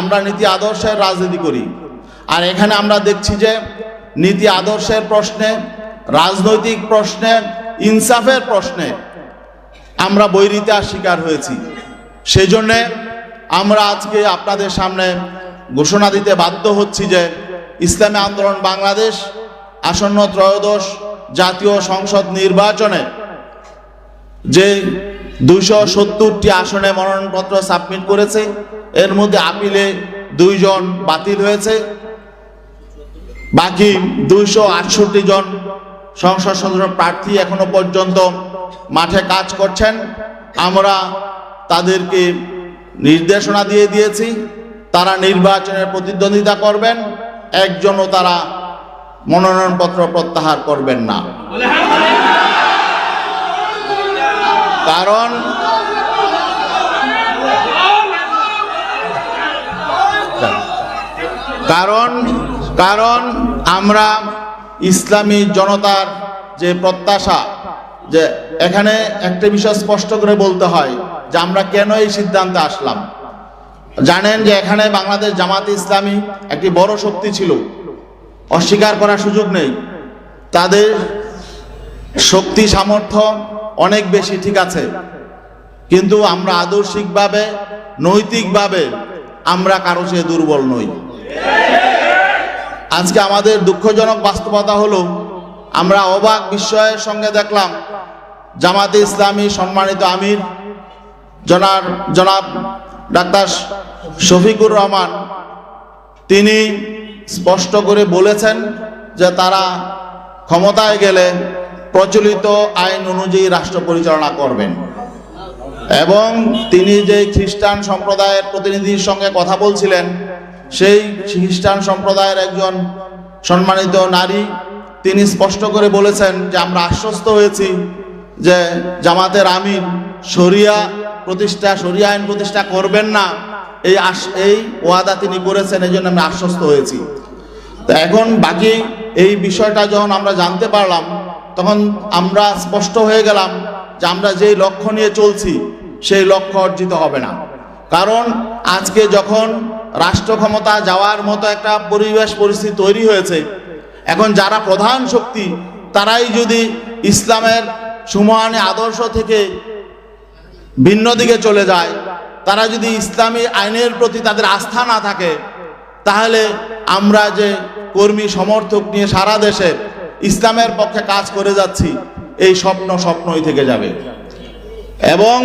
আমরা নীতি আদর্শের রাজনীতি করি, আর এখানে আমরা দেখছি যে নীতি আদর্শের প্রশ্নে, রাজনৈতিক প্রশ্নে, ইনসাফের প্রশ্নে আমরা বৈরিতার শিকার হয়েছি। সেই জন্যে আমরা আজকে আপনাদের সামনে ঘোষণা দিতে বাধ্য হচ্ছি যে ইসলামী আন্দোলন বাংলাদেশ আসন্ন ত্রয়োদশ জাতীয় সংসদ নির্বাচনে যে 270টি আসনে মনোনয়নপত্র সাবমিট করেছে, এর মধ্যে আপিলে 2 জন বাতিল হয়েছে, বাকি 268 জন সংসদ সদস্য প্রার্থী এখনো পর্যন্ত মাঠে কাজ করছেন। আমরা তাদেরকে নির্দেশনা দিয়ে দিয়েছি, তারা নির্বাচনের প্রতিদ্বন্দ্বিতা করবেন, একজনও তারা মনোনয়নপত্র প্রত্যাহার করবেন না। কারণ আমরা ইসলামী জনতার যে প্রত্যাশা, যে এখানে একটা বিষয় স্পষ্ট করে বলতে হয় যে আমরা কেন এই সিদ্ধান্তে আসলাম। জানেন যে এখানে বাংলাদেশ জামাতে ইসলামী একটি বড় শক্তি ছিল, অস্বীকার করার সুযোগ নেই। তাদের শক্তি সামর্থ্য অনেক বেশি, ঠিক আছে, কিন্তু আমরা আদর্শিকভাবে, নৈতিকভাবে আমরা কারো চেয়ে দুর্বল নই। আজকে আমাদের দুঃখজনক বাস্তবতা হলো, আমরা অবাক বিস্ময়ের সঙ্গে দেখলাম জামাতে ইসলামী সম্মানিত আমির জনাব ডাক্তার শফিকুর রহমান, তিনি স্পষ্ট করে বলেছেন যে তারা ক্ষমতায় গেলে প্রচলিত আইন অনুযায়ী রাষ্ট্র পরিচালনা করবেন। এবং তিনি যে খ্রিস্টান সম্প্রদায়ের প্রতিনিধির সঙ্গে কথা বলছিলেন, সেই খ্রিস্টান সম্প্রদায়ের একজন সম্মানিত নারী, তিনি স্পষ্ট করে বলেছেন যে আমরা আশ্বস্ত হয়েছি যে জামাতের আমির শরিয়া আইন প্রতিষ্ঠা করবেন না, এই ওয়াদা তিনি করেছেন, এই জন্য আমরা আশ্বস্ত হয়েছি। তো এখন বাকি এই বিষয়টা যখন আমরা জানতে পারলাম, তখন আমরা স্পষ্ট হয়ে গেলাম যে আমরা যেই লক্ষ্য নিয়ে চলছি সেই লক্ষ্য অর্জিত হবে না। কারণ আজকে যখন রাষ্ট্র ক্ষমতা যাওয়ার মতো একটা পরিস্থিতি তৈরি হয়েছে, এখন যারা প্রধান শক্তি তারাই যদি ইসলামের সুমহানী আদর্শ থেকে ভিন্ন দিকে চলে যায়, তারা যদি ইসলামী আইনের প্রতি তাদের আস্থা না থাকে, তাহলে আমরা যে কর্মী সমর্থক নিয়ে সারা দেশে ইসলামের পক্ষে কাজ করে যাচ্ছি, এই স্বপ্নই থেকে যাবে। এবং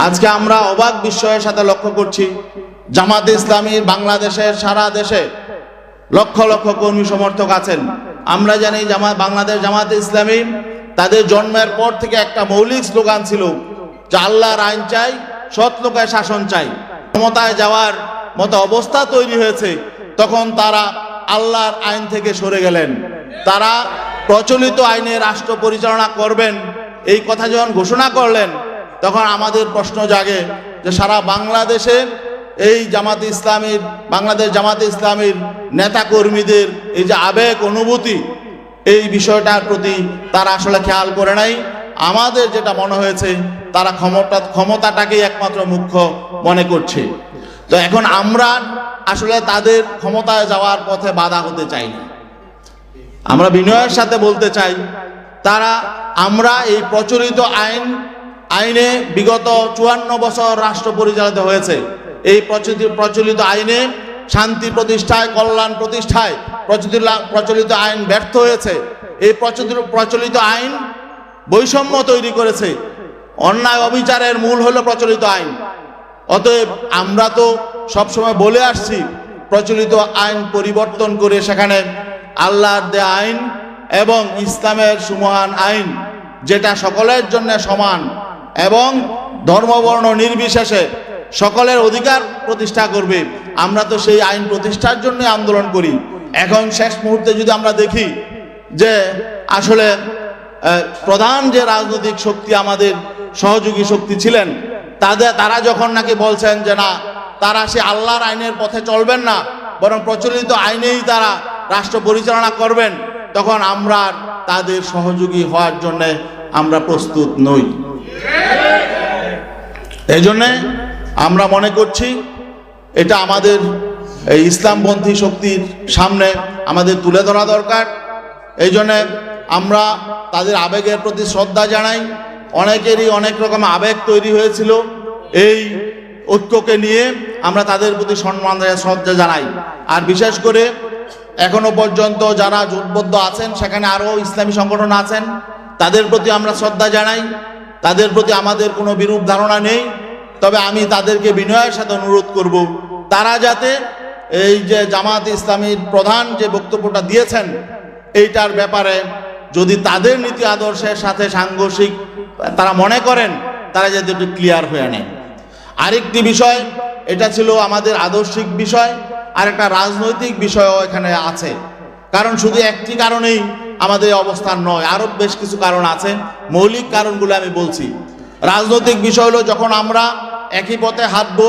আজকে আমরা অবাক বিস্ময়ের সাথে লক্ষ্য করছি, জামাতে ইসলামী বাংলাদেশের সারা দেশে লক্ষ লক্ষ কর্মী সমর্থক আছেন। আমরা জানি বাংলাদেশ জামাতে ইসলামী তাদের জন্মের পর থেকে একটা মৌলিক স্লোগান ছিল যে আল্লাহর আইন চাই, সৎ লোকের শাসন চাই। ক্ষমতায় যাওয়ার মতো অবস্থা তৈরি হয়েছে, তখন তারা আল্লাহর আইন থেকে সরে গেলেন। তারা প্রচলিত আইনে রাষ্ট্র পরিচালনা করবেন, এই কথা যখন ঘোষণা করলেন, তখন আমাদের প্রশ্ন জাগে যে সারা বাংলাদেশে এই বাংলাদেশ জামাতে ইসলামীর নেতা কর্মীদের এই যে আবেগ অনুভূতি, এই বিষয়টার প্রতি তারা আসলে খেয়াল করে নাই। আমাদের যেটা মনে হয়েছে, তারা ক্ষমতাটাকেই একমাত্র মুখ্য মনে করছে। তো এখন আমরা আসলে তাদের ক্ষমতায় যাওয়ার পথে বাধা হতে চাই না। আমরা বিনয়ের সাথে বলতে চাই, আমরা এই প্রচলিত আইনে বিগত 54 বছর রাষ্ট্র পরিচালিত হয়েছে। এই প্রচলিত আইনে শান্তি প্রতিষ্ঠায়, কল্যাণ প্রতিষ্ঠায় প্রচলিত আইন ব্যর্থ হয়েছে। এই প্রচলিত আইন বৈষম্য তৈরি করেছে। অন্যায় অবিচারের মূল হলো প্রচলিত আইন। অতএব আমরা তো সবসময় বলে আসছি, প্রচলিত আইন পরিবর্তন করে সেখানে আল্লাহর দেয়া আইন এবং ইসলামের সুমহান আইন, যেটা সকলের জন্য সমান এবং ধর্মবর্ণ নির্বিশেষে সকলের অধিকার প্রতিষ্ঠা করবে, আমরা তো সেই আইন প্রতিষ্ঠার জন্য আন্দোলন করি। এখন শেষ মুহূর্তে যদি আমরা দেখি যে আসলে প্রধান যে রাজনৈতিক শক্তি, আমাদের সহযোগী শক্তি ছিলেন, তারা যখন নাকি বলছেন যে না, তারা সে আল্লাহর আইনের পথে চলবেন না, বরং প্রচলিত আইনেই তারা রাষ্ট্র পরিচালনা করবেন, তখন আমরা তাদের সহযোগী হওয়ার জন্য আমরা প্রস্তুত নই। এই জন্যে আমরা মনে করছি এটা আমাদের এই ইসলামপন্থী শক্তির সামনে আমাদের তুলে ধরা দরকার। এই জন্যে আমরা তাদের আবেগের প্রতি শ্রদ্ধা জানাই। অনেকেরই অনেক রকম আবেগ তৈরি হয়েছিল, এই ঐক্যকে নিয়ে আমরা তাদের প্রতি সম্মান শ্রদ্ধা জানাই। আর বিশেষ করে এখনো পর্যন্ত যারা জোটবদ্ধ আছেন, সেখানে আরও ইসলামী সংগঠন আছেন, তাদের প্রতি আমরা শ্রদ্ধা জানাই। তাদের প্রতি আমাদের কোনো বিরূপ ধারণা নেই, তবে আমি তাদেরকে বিনয়ের সাথে অনুরোধ করব, তারা যাতে এই যে জামাত ইসলামীর প্রধান যে বক্তব্যটা দিয়েছেন এইটার ব্যাপারে যদি তাদের নীতি আদর্শের সাথে সাংঘর্ষিক তারা মনে করেন, তারা যাতে একটু ক্লিয়ার হয়ে নেয়। আরেকটি বিষয়, এটা ছিল আমাদের আদর্শিক বিষয়, আর একটা রাজনৈতিক বিষয়ও এখানে আছে। কারণ শুধু একটি কারণেই আমাদের অবস্থান নয়, আরও বেশ কিছু কারণ আছে। মৌলিক কারণগুলো আমি বলছি। রাজনৈতিক বিষয় হলো, যখন আমরা একই পথে হাঁটবো,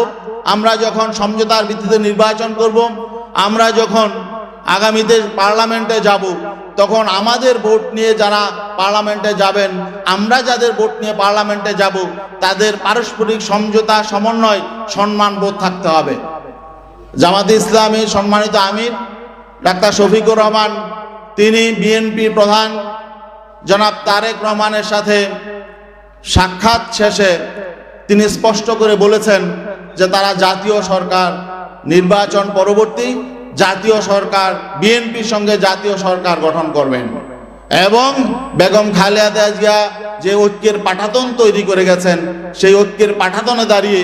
আমরা যখন সমঝোতার ভিত্তিতে নির্বাচন করব, আমরা যখন আগামীতে পার্লামেন্টে যাব, তখন আমাদের ভোট নিয়ে যারা পার্লামেন্টে যাবেন, আমরা যাদের ভোট নিয়ে পার্লামেন্টে যাব, তাদের পারস্পরিক সমঝোতা, সমন্বয়, সম্মানবোধ থাকতে হবে। জামাতে ইসলামী সম্মানিত আমির ডাক্তার শফিকুর রহমান, তিনি বিএনপি প্রধান জনাব তারেক রহমানের সাথে সাক্ষাৎ শেষে তিনি স্পষ্ট করে বলেছেন যে তারা জাতীয় সরকার, নির্বাচন পরবর্তী জাতীয় সরকার, বিএনপির সঙ্গে জাতীয় সরকার গঠন করবেন এবং বেগম খালেদা জিয়া যে ঐক্যের পাঠাতন তৈরি করে গেছেন, সেই ঐক্যের পাঠাতনে দাঁড়িয়ে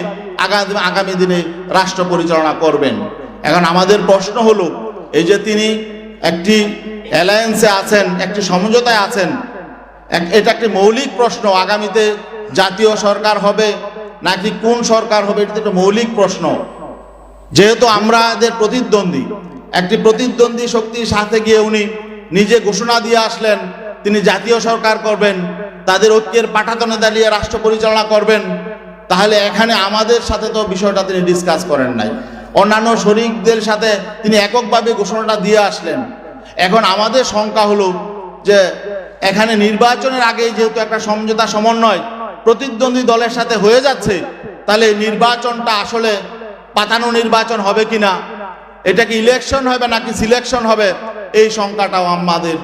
আগামী দিনে রাষ্ট্র পরিচালনা করবেন। এখন আমাদের প্রশ্ন হলো, এই যে তিনি একটি অ্যালায়েন্সে আছেন, একটি সমঝোতায় আছেন, এটা একটি মৌলিক প্রশ্ন, আগামীতে জাতীয় সরকার হবে নাকি কোন সরকার হবে, এটা একটা মৌলিক প্রশ্ন। যেহেতু আমাদের প্রতিদ্বন্দ্বী, একটি প্রতিদ্বন্দ্বী শক্তির সাথে গিয়ে উনি নিজে ঘোষণা দিয়ে আসলেন তিনি জাতীয় সরকার করবেন, তাদের ঐক্যের পাঠাতনে দাঁড়িয়ে রাষ্ট্র পরিচালনা করবেন, তাহলে এখানে আমাদের সাথে তো বিষয়টা তিনি ডিসকাস করেন নাই, অন্যান্য শরিকদের সাথে তিনি এককভাবে ঘোষণাটা দিয়ে আসলেন। এখন আমাদের শঙ্কা হলো যে এখানে নির্বাচনের আগে যেহেতু একটা সমঝোতা সমন্বয় প্রতিদ্বন্দ্বী দলের সাথে হয়ে যাচ্ছে, তাহলে নির্বাচনটা আসলে পাতানো নির্বাচন হবে কিনা, এটা কি ইলেকশন হবে নাকি সিলেকশন হবে, এই শঙ্কাটাও আমাদের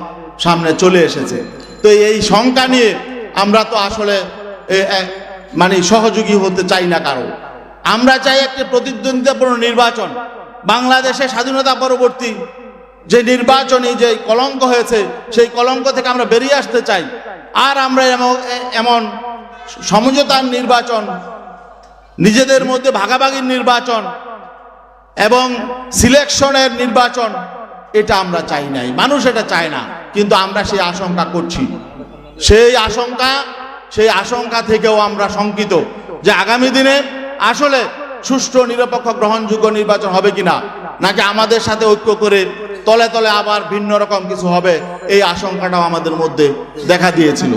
সামনে চলে এসেছে। তো এই শঙ্কা নিয়ে আমরা তো আসলে মানে সহযোগী হতে চাই না কারো। আমরা চাই একটি প্রতিদ্বন্দ্বিতাপূর্ণ নির্বাচন। বাংলাদেশে স্বাধীনতা পরবর্তী যে নির্বাচনী যে কলঙ্ক হয়েছে, সেই কলঙ্ক থেকে আমরা বেরিয়ে আসতে চাই। আর আমরা এমন সমঝোতার নির্বাচন, নিজেদের মধ্যে ভাগাভাগির নির্বাচন এবং সিলেকশনের নির্বাচন, এটা আমরা চাই নাই, মানুষ এটা চায় না, কিন্তু আমরা সেই আশঙ্কা করছি। সেই আশঙ্কা থেকেও আমরা শঙ্কিত যে আগামী দিনে আসলে সুষ্ঠু, নিরপেক্ষ, গ্রহণযোগ্য নির্বাচন হবে কিনা, নাকি আমাদের সাথে ঐক্য করে তলে তলে আবার ভিন্ন রকম কিছু হবে, এই আশঙ্কাটাও আমাদের মধ্যে দেখা দিয়েছিল।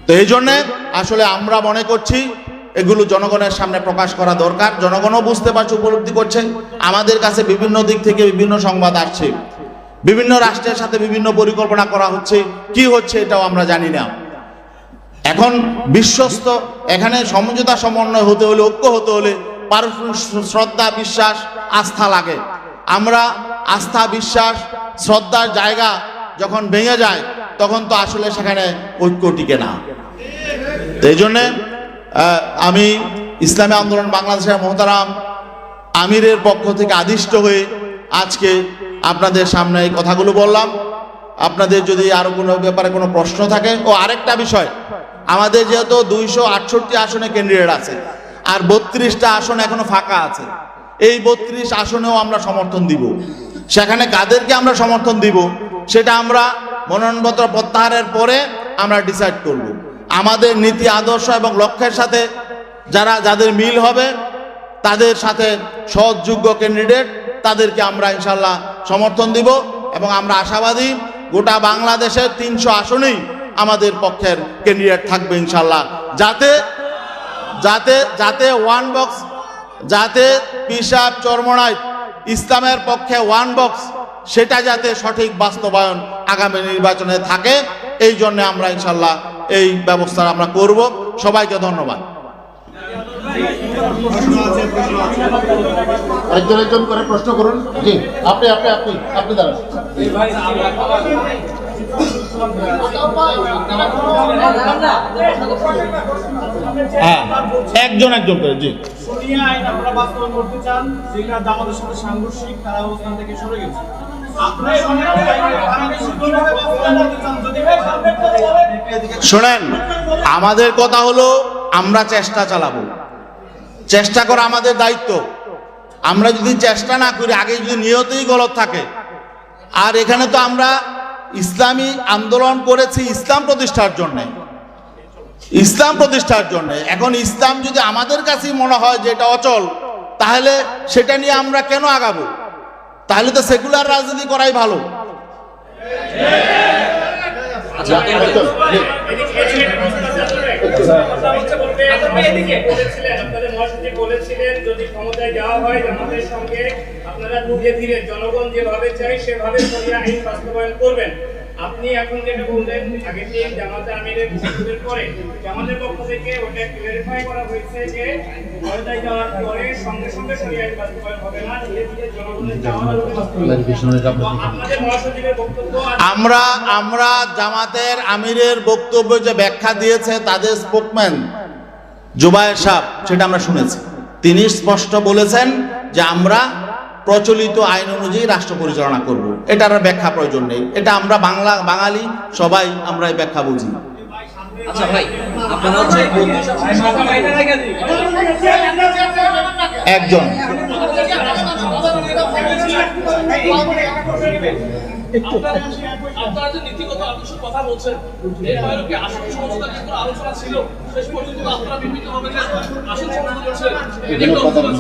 তো এই জন্যে আসলে আমরা মনে করছি এগুলো জনগণের সামনে প্রকাশ করা দরকার। জনগণও বুঝতে পারছে, উপলব্ধি করছে। আমাদের কাছে বিভিন্ন দিক থেকে বিভিন্ন সংবাদ আসছে, বিভিন্ন রাষ্ট্রের সাথে বিভিন্ন পরিকল্পনা করা হচ্ছে, কি হচ্ছে এটাও আমরা জানি না। এখন বিশ্বস্ত, এখানে সমঝোতা সমন্বয় হতে হলে, ঐক্য হতে হলে পারস্পরিক শ্রদ্ধা, বিশ্বাস, আস্থা লাগে। আমরা আস্থা, বিশ্বাস, শ্রদ্ধার জায়গা যখন ভেঙে যায়, তখন তো আসলে সেখানে ঐক্য টিকে না। এই জন্যে আমি ইসলামী আন্দোলন বাংলাদেশের মোহতারাম আমিরের পক্ষ থেকে আদিষ্ট হয়ে আজকে আপনাদের সামনে এই কথাগুলো বললাম। আপনাদের যদি আরো কোনো ব্যাপারে কোনো প্রশ্ন থাকে। ও আরেকটা বিষয়, আমাদের যেহেতু 268 আসনে ক্যান্ডিডেট আছে আর 32টা আসন এখনো ফাঁকা আছে, এই 32 আসনেও আমরা সমর্থন দিব। সেখানে কাদেরকে আমরা সমর্থন দিব সেটা আমরা মনোনয়নপত্র প্রত্যাহারের পরে আমরা ডিসাইড করব। আমাদের নীতি আদর্শ এবং লক্ষ্যের সাথে যাদের মিল হবে, তাদের সাথে সৎযোগ্য ক্যান্ডিডেট, তাদেরকে আমরা ইনশাল্লাহ সমর্থন দিব। এবং আমরা আশাবাদী গোটা বাংলাদেশের 300 আসনেই আমাদের পক্ষের ক্যান্ডিডেট থাকবে ইনশাল্লাহ, যাতে ওয়ান বক্স, যাতে পিসাব চরমনায় ইসলামের পক্ষে ওয়ান বক্স, সেটা যাতে সঠিক বাস্তবায়ন আগামী নির্বাচনে থাকে, এই জন্য আমরা ইনশাল্লাহ এই ব্যবস্থা আমরা করব। সবাইকে ধন্যবাদ। একজন একজন করে প্রশ্ন করুন। জি, আপনি আপনি আপনি আপনি দাঁড়ান। হ্যাঁ, একজন একজন করে। জি, শরিয়া আইন আপনারা বাস্তবায়ন করতে চান, যেটা জামাতের সাথে সাংঘর্ষিক, তারা অবস্থান থেকে সরে গেছে। আপনারা শরিয়া আইন বাংলাদেশে কিভাবে বাস্তবায়ন করতে চান যদি শোনেন, আমাদের কথা হলো আমরা চেষ্টা চালাবো, চেষ্টা করা আমাদের দায়িত্ব। আমরা যদি চেষ্টা না করি, আগে যদি নিয়তই গলত থাকে, আর এখানে তো আমরা ইসলামী আন্দোলন করেছি ইসলাম প্রতিষ্ঠার জন্য, ইসলাম প্রতিষ্ঠার জন্য। এখন ইসলাম যদি আমাদের কাছেই মনে হয় যে এটা অচল, তাহলে সেটা নিয়ে আমরা কেন আগাবো? তাহলে তো সেকুলার রাজনীতি করাই ভালো। বলেছিলেন যদি ক্ষমতায় যাওয়া হয় জামাতের সঙ্গে আপনারা ধীরে ধীরে জনগণ যেভাবে চাই সেভাবে শরিয়া আইন বাস্তবায়ন করবেন। আপনি এখন যেটা বললেন আগে থেকে জামাতে আমিরের বক্তব্যের পরে জামাতের পক্ষ থেকে ওটা ক্লিয়ারিফাই করা হয়েছে যে ক্ষমতায় যাওয়ার পরে সঙ্গে সঙ্গে শরিয়া আইন বাস্তবায়ন হবে না, ধীরে ধীরে জনগণের চাওয়ার আপনাদের মহাসচিবের বক্তব্য। আমরা জামাতের আমিরের বক্তব্য যে ব্যাখ্যা দিয়েছে তাদের স্পোকম্যান জুবায়ের সাহেব, সেটা আমরা শুনেছি। তিনি স্পষ্ট বলেছেন যে আমরা প্রচলিত আইন অনুযায়ী রাষ্ট্র পরিচালনা করব, এটার ব্যাখ্যা প্রয়োজন নেই। এটা আমরা বাঙালি সবাই আমরা এই ব্যাখ্যা বুঝি। আচ্ছা ভাই, আপনারা হচ্ছে একজন আপনারা যে নীতিগত আদর্শের কথা বলছেন, এর বাইরে কি আসন সমঝোতা নিয়ে কোনো আলোচনা ছিল? শেষ পর্যন্ত আপনারা বিভিন্নভাবে যে আসন সমঝোতা করছেন, এটা কি বলবেন?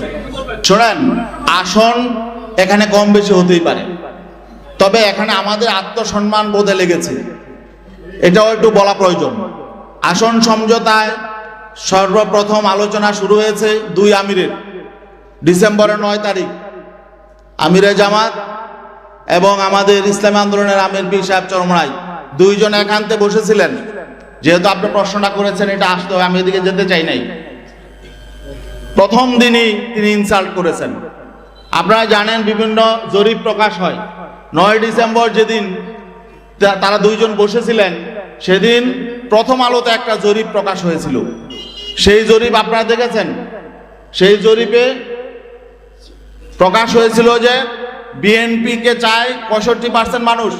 শোনেন, আসন এখানে কম বেশি হতেই পারে, তবে এখানে আমাদের আত্মসম্মান বোধে লেগেছে, এটাও একটু বলা প্রয়োজন। আসন সমঝোতায় সর্বপ্রথম আলোচনা শুরু হয়েছে 2 আমিরের, ডিসেম্বরের 9 তারিখ আমিরে জামাত এবং আমাদের ইসলামী আন্দোলনের আমির পীর সাহেব চরমরাই দুইজন একান্তে বসেছিলেন। যেহেতু আপনি প্রশ্নটা করেছেন, এটা আসতে হবে, আমি এদিকে যেতে চাই নাই। প্রথম দিনই তিনি ইনসাল্ট করেছেন। আপনারা জানেন বিভিন্ন জরিপ প্রকাশ হয়। 9 ডিসেম্বর যেদিন তারা দুইজন বসেছিলেন, সেদিন প্রথম আলোতে একটা জরিপ প্রকাশ হয়েছিল। সেই জরিপ আপনারা দেখেছেন। সেই জরিপে প্রকাশ হয়েছিল যে বিএনপিকে চায় 65% মানুষ,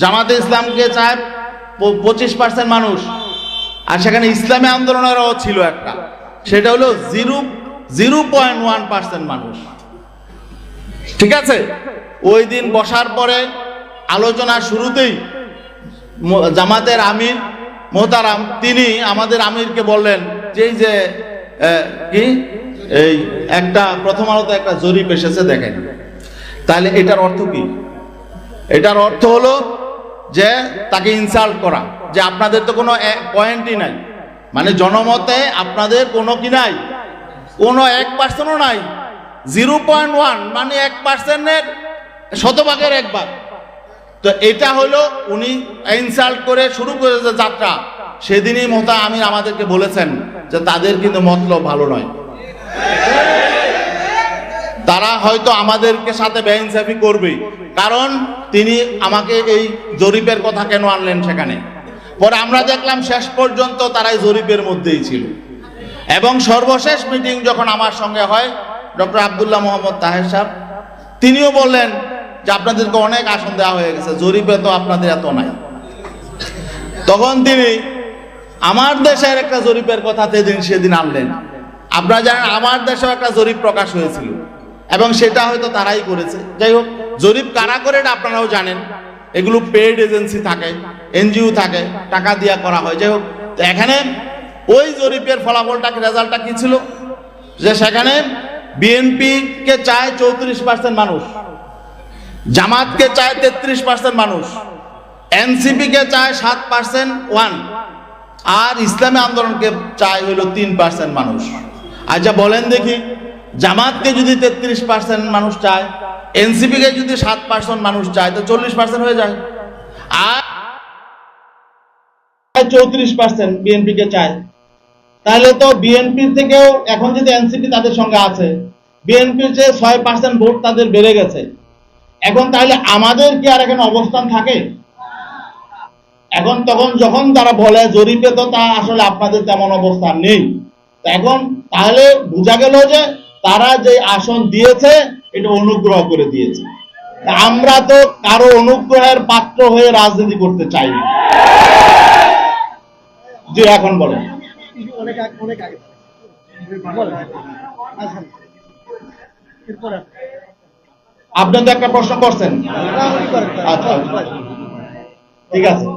জামাতে ইসলামকে চায় 25% মানুষ, আর সেখানে ইসলামী আন্দোলনেরও ছিল একটা, সেটা হলো 0.1% মানুষ। ঠিক আছে, ওই দিন বসার পরে আলোচনা শুরুতেই জামাতের আমির মোহতারাম তিনি আমাদের আমিরকে বললেন যে এই যে কি এই একটা প্রথম আলোতে একটা জরিপ এসেছে দেখেন। তাহলে এটার অর্থ কি? এটার অর্থ হলো যে তাকে ইনসাল্ট করা, যে আপনাদের তো কোনো পয়েন্টই নাই, মানে জনমতে আপনাদের কোনো কি নাই, কোনো 1%ও নাই। 0.1 মানে 1%-এর শতভাগের 1 ভাগ। তো এটা হলো উনি ইনসাল্ট করে শুরু করেছে যাত্রা। সেদিনই মোহতা আমির আমাদেরকে বলেছেন যে তাদের কিন্তু মতলব ভালো নয়, তারা হয়তো আমাদেরকে সাথে বেইনসাফি করবেই। কারণ তিনি আমাকে এই জরিপের কথা কেন আনলেন সেখানে, পরে আমরা দেখলাম শেষ পর্যন্ত তারা এই জরিপের মধ্যেই ছিল। এবং সর্বশেষ মিটিং যখন আমার সঙ্গে হয়, ডক্টর আব্দুল্লাহ মোহাম্মদ তাহের সাহেব তিনিও বললেন যে আপনাদেরকে অনেক আসন দেওয়া হয়ে গেছে, জরিপে তো আপনাদের এত নাই। তখন তিনি আমার দেশের একটা জরিপের কথা সেদিন আনলেন। আপনারা জানেন আমার দেশেও একটা জরিপ প্রকাশ হয়েছিল এবং সেটা হয়তো তারাই করেছে। যাই হোক, জরিপ কারা করে এটা আপনারাও জানেন, এগুলো পেইড এজেন্সি থাকে, এনজিও থাকে, টাকা দিয়া করা হয়। যাই হোক, তো এখানে ওই জরিপের ফলাফলটা রেজাল্টটা কি ছিল, যে সেখানে বিএনপিকে চায় 34% মানুষ, জামাতকে চায় 33% মানুষ, এনসিপিকে চায় 7% আর ইসলামী আন্দোলনকে চায় হইল 3% মানুষ। আচ্ছা বলেন দেখি, জামাতকে যদি 33% মানুষ চায়, এনসিপিকে যদি 7% মানুষ চায়, তো 40% হয়ে যায়। আর 34% বিএনপিকে চায়, তাহলে তো বিএনপির থেকেও এখন যদি এনসিপি তাদের সঙ্গে আছে, বিএনপির যে 6% ভোট তাদের বেড়ে গেছে, এখন তাহলে আমাদের কি আর এখানে অবস্থান থাকে? এখন তখন যখন তারা বলে জরিপে তো তা আসলে আপনাদের তেমন অবস্থান নেই, এখন তাহলে বোঝা গেল যে তারা যে আসন দিয়েছে এটা অনুগ্রহ করে দিয়েছে। আমরা তো কারো অনুগ্রহের পাত্র হয়ে রাজনীতি করতে চাই না। জি, এখন বলেন। আপনি তো একটা প্রশ্ন করছেন। আচ্ছা, ঠিক আছে।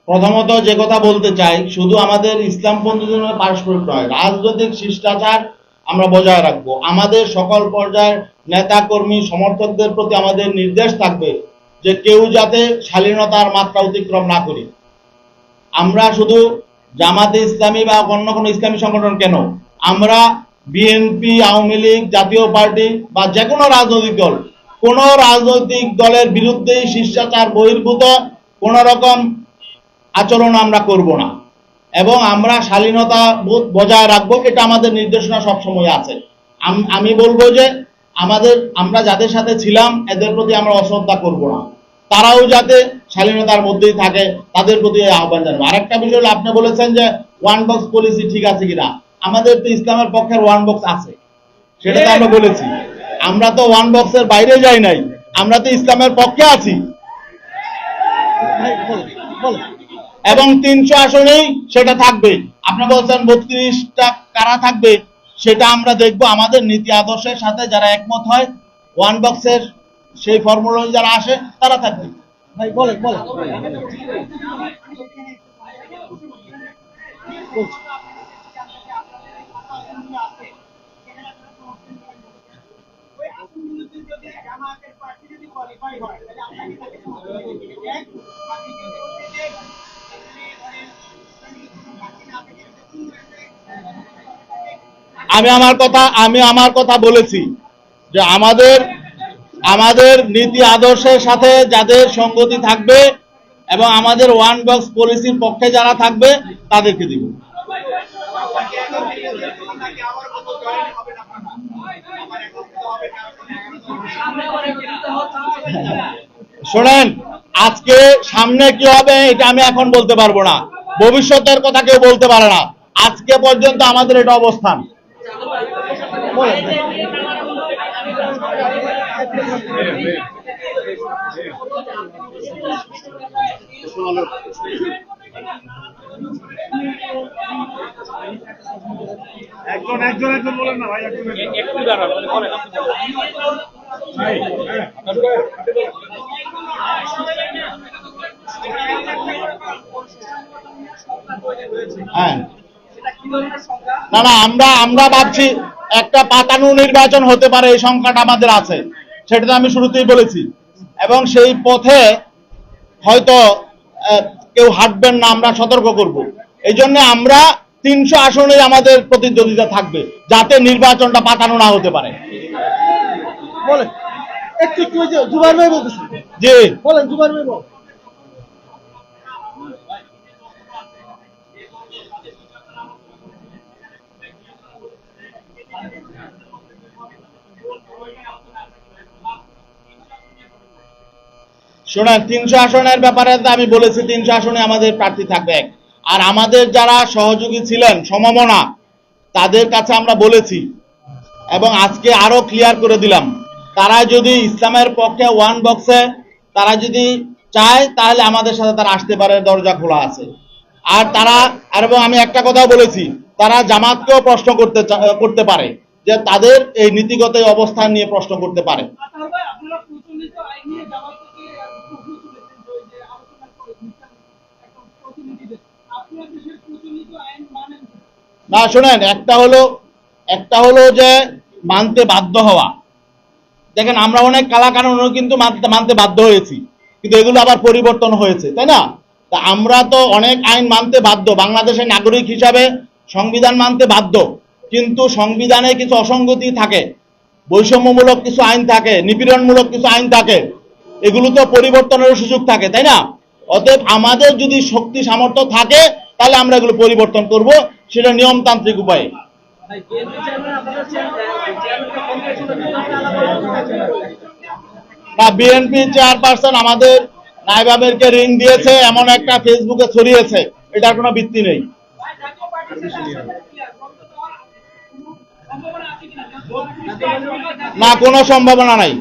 প্রথমত যে কথা বলতে চাই, শুধু আমাদের ইসলামপন্থীদের মধ্যে পারস্পরিক নয়, রাজনৈতিক শিষ্টাচার আমরা বজায় রাখবো। আমাদের সকল পর্যায়ের নেতা কর্মী সমর্থকদের প্রতি আমাদের নির্দেশ থাকবে যে কেউ যাতে শালীনতার মাত্রা অতিক্রম না করি। আমরা শুধু জামাতে ইসলামী বা অন্য কোনো ইসলামী সংগঠন কেন, আমরা বিএনপি, আওয়ামী লীগ, জাতীয় পার্টি বা যে কোনো রাজনৈতিক দল, কোন রাজনৈতিক দলের বিরুদ্ধে শিষ্টাচার বহির্ভূত কোন রকম আচরণ আমরা করব না এবং আমরা শালীনতা বোধ বজায় রাখবো। এটা আমাদের নির্দেশনা সবসময় আছে। আমি বলবো যে আমরা যাদের সাথে ছিলাম এদের প্রতি আমরা অশ্রদ্ধা করব না, তারাও যাতে শালীনতার মধ্যেই থাকে তাদের প্রতি আহ্বান জানাবো। আরেকটা বিষয় হলো, আপনি বলেছেন যে ওয়ান বক্স পলিসি ঠিক আছে কিনা। আমাদের তো ইসলামের পক্ষের ওয়ান বক্স আছে, সেটা তো আমরা বলেছি। আমরা তো ওয়ান বক্সের বাইরে যাই নাই, আমরা তো ইসলামের পক্ষে আছি এবং 300 আসনেই সেটা থাকবে। আপনি বলছেন 32টা কারা থাকবে, সেটা আমরা দেখব। আমাদের নীতি আদর্শের সাথে যারা একমত হয়, ওয়ান বক্সের সেই ফর্মুলা যারা আসে তারা থাকবে। ভাই বলেন বলেন। আমি আমার কথা বলেছি যে আমাদের নীতি আদর্শের সাথে যাদের সঙ্গতি থাকবে এবং আমাদের ওয়ান বক্স পলিসির পক্ষে যারা থাকবে তাদেরকে দিব। শোনেন, আজকে সামনে কি হবে এটা আমি এখন বলতে পারবো না, ভবিষ্যতের কথা কেউ বলতে পারে না। আজকে পর্যন্ত আমাদের এটা অবস্থান। একজন বলেন না ভাই, একটু দাঁড়ান, বলেন আপনি হ্যাঁ, না না, আমরা ভাবছি একটা পাতানো নির্বাচন হতে পারে, এই সংখ্যাটা আমাদের আছে, সেটা তো আমি শুরুতেই বলেছি। এবং সেই পথে হয়তো কেউ হাঁটবেন না, আমরা সতর্ক করব। এই জন্য আমরা 300 আসনে আমাদের প্রতিদ্বন্দ্বিতা থাকবে, যাতে নির্বাচনটা পাতানো না হতে পারে। বলেন একটু জুবাইর ভাই বলতেছি। জি বলেন জুবাইর ভাই বল। শোনেন, 300 আসনের ব্যাপারে আমি বলেছি 300 আসনে আমাদের প্রার্থী থাকবে এক। আর আমাদের যারা সহযোগী ছিলেন সমমনা, তাদের কাছে আমরা বলেছি এবং আজকে আরো ক্লিয়ার করে দিলাম, তারা যদি ইসলামের পক্ষে ওয়ান বক্সে তারা যদি চায় তাহলে আমাদের সাথে তারা আসতে পারে, দরজা খোলা আছে। আর এবং আমি একটা কথা বলেছি, তারা জামাতকেও প্রশ্ন করতে পারে, যে তাদের এই নীতিগত অবস্থান নিয়ে প্রশ্ন করতে পারে। না শোনেন, একটা হলো যে মানতে বাধ্য হওয়া। দেখেন আমরা অনেক কালাকানুনও কিন্তু মানতে বাধ্য হয়েছি, কিন্তু এগুলো আবার পরিবর্তন হয়েছে, তাই না? তা আমরা তো অনেক আইন মানতে বাধ্য, বাংলাদেশের নাগরিক হিসাবে সংবিধান মানতে বাধ্য, কিন্তু সংবিধানে কিছু অসঙ্গতি থাকে, বৈষম্যমূলক কিছু আইন থাকে, নিপীড়নমূলক কিছু আইন থাকে, এগুলো তো পরিবর্তনের সুযোগ থাকে, তাই না? অতএব আমাদের যদি শক্তি সামর্থ্য থাকে তাহলে আমরা এগুলো পরিবর্তন করব, সেটা নিয়মতান্ত্রিক উপায়ে। না, বিএনপি চেয়ারপারসন আমাদের নায়েব আমিরকে রিং দিয়েছে এমন একটা ফেসবুকে ছড়িয়েছে, এটার কোনো ভিত্তি নেই। না, কোনো সম্ভাবনা নাই।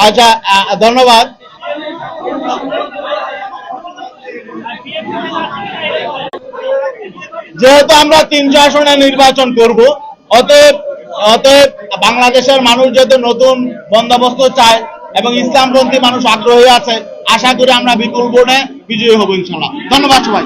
আচ্ছা, ধন্যবাদ। যেহেতু আমরা 300 আসনে নির্বাচন করব, অতএব বাংলাদেশের মানুষ যেহেতু নতুন বন্দোবস্ত চায় এবং ইসলামপন্থী মানুষ আগ্রহী আছে, আশা করি আমরা বিপুল ভোটে বিজয়ী হব ইনশাআল্লাহ। ধন্যবাদ সবাই।